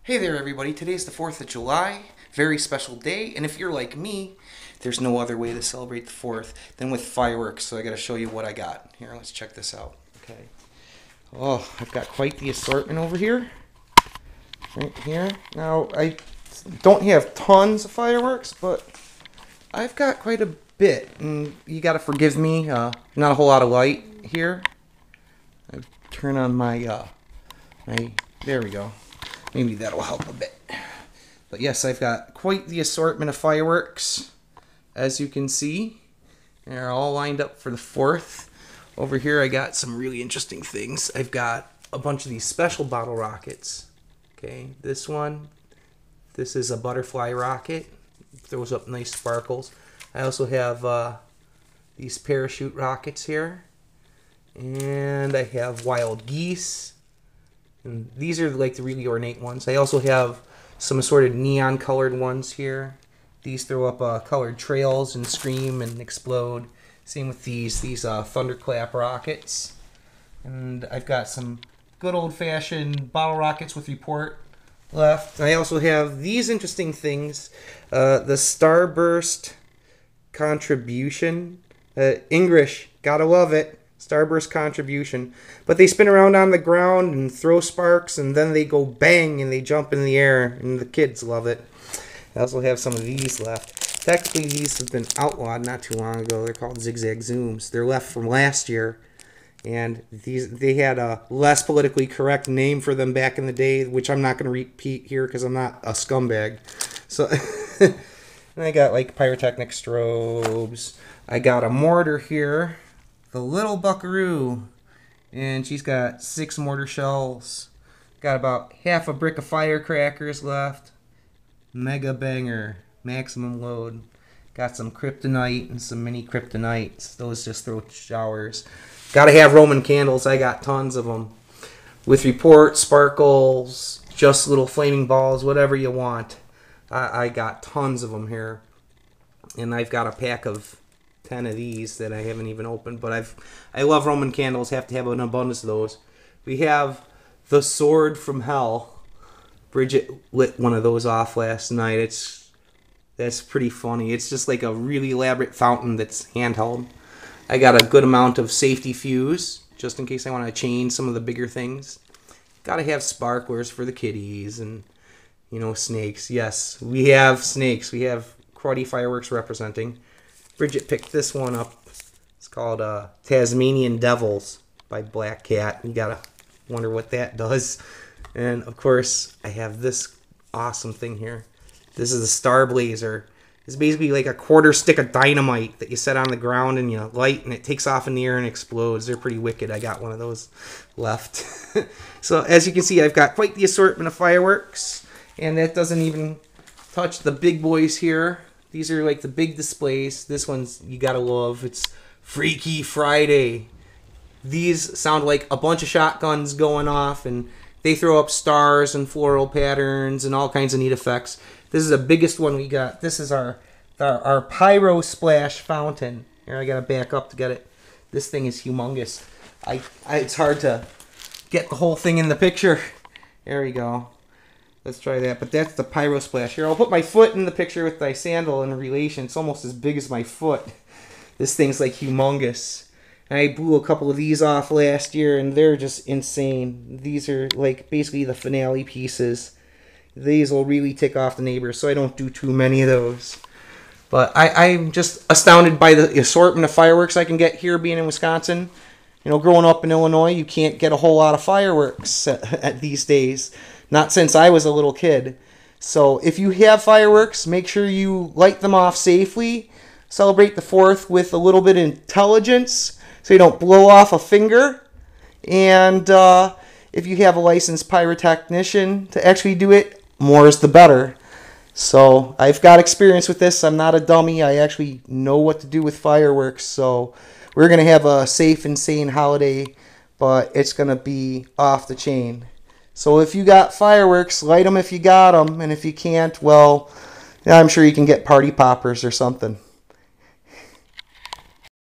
Hey there everybody, today's the 4th of July, very special day, and if you're like me, there's no other way to celebrate the 4th than with fireworks, so I gotta show you what I got. Here, let's check this out. Okay. Oh, I've got quite the assortment over here. Right here. Now, I don't have tons of fireworks, but I've got quite a bit, and you gotta forgive me, not a whole lot of light here. I turn on my, there we go. Maybe that'll help a bit. But yes, I've got quite the assortment of fireworks, as you can see. They're all lined up for the 4th. Over here I got some really interesting things. I've got a bunch of these special bottle rockets. Okay, this one. This is a butterfly rocket. Throws up nice sparkles. I also have these parachute rockets here. And I have wild geese. And these are like the really ornate ones. I also have some assorted neon colored ones here. These throw up colored trails and scream and explode. Same with these thunderclap rockets. And I've got some good old-fashioned bottle rockets with report left. I also have these interesting things. The Starburst Contribution. English, gotta love it. Starburst Contribution. But they spin around on the ground and throw sparks, and then they go bang and they jump in the air, and the kids love it. I also have some of these left. Technically, these have been outlawed not too long ago. They're called Zigzag Zooms. They're left from last year, and they had a less politically correct name for them back in the day, which I'm not going to repeat here because I'm not a scumbag. So, and I got like pyrotechnic strobes. I got a mortar here. The little buckaroo, and she's got 6 mortar shells. Got about half a brick of firecrackers left. Mega banger, maximum load. Got some kryptonite and some mini kryptonites. Those just throw showers. Gotta have Roman candles. I got tons of them. With report, sparkles, just little flaming balls, whatever you want. I got tons of them here. And I've got a pack of 10 of these that I haven't even opened, but I love Roman candles, have to have an abundance of those. We have the Sword from Hell. Bridget lit one of those off last night. That's pretty funny. It's just like a really elaborate fountain that's handheld. I got a good amount of safety fuse, just in case I want to chain some of the bigger things. Gotta have sparklers for the kitties and, you know, snakes. Yes, we have snakes. We have cruddy fireworks representing. Bridget picked this one up. It's called Tasmanian Devils by Black Cat. You gotta wonder what that does. And of course, I have this awesome thing here. This is a Star Blazer. It's basically like a quarter stick of dynamite that you set on the ground and you light, and it takes off in the air and explodes. They're pretty wicked. I got one of those left. So as you can see, I've got quite the assortment of fireworks, and that doesn't even touch the big boys here. These are like the big displays. This one's you gotta love. It's Freaky Friday. These sound like a bunch of shotguns going off, and they throw up stars and floral patterns and all kinds of neat effects. This is the biggest one we got. This is our Pyro Splash Fountain. Here, I gotta back up to get it. This thing is humongous. It's hard to get the whole thing in the picture. There we go. Let's try that. But that's the Pyro Splash. Here, I'll put my foot in the picture with my sandal in relation. It's almost as big as my foot. This thing's like humongous. And I blew a couple of these off last year, and they're just insane. These are like basically the finale pieces. These will really tick off the neighbors, so I don't do too many of those. But I'm just astounded by the assortment of fireworks I can get here being in Wisconsin. You know, growing up in Illinois, you can't get a whole lot of fireworks at these days. Not since I was a little kid. So if you have fireworks, make sure you light them off safely. Celebrate the 4th with a little bit of intelligence so you don't blow off a finger. And if you have a licensed pyrotechnician to actually do it, more is the better. So I've got experience with this. I'm not a dummy. I actually know what to do with fireworks. So we're going to have a safe and sane holiday, but it's going to be off the chain. So if you got fireworks, light them if you got them. And if you can't, well, I'm sure you can get party poppers or something.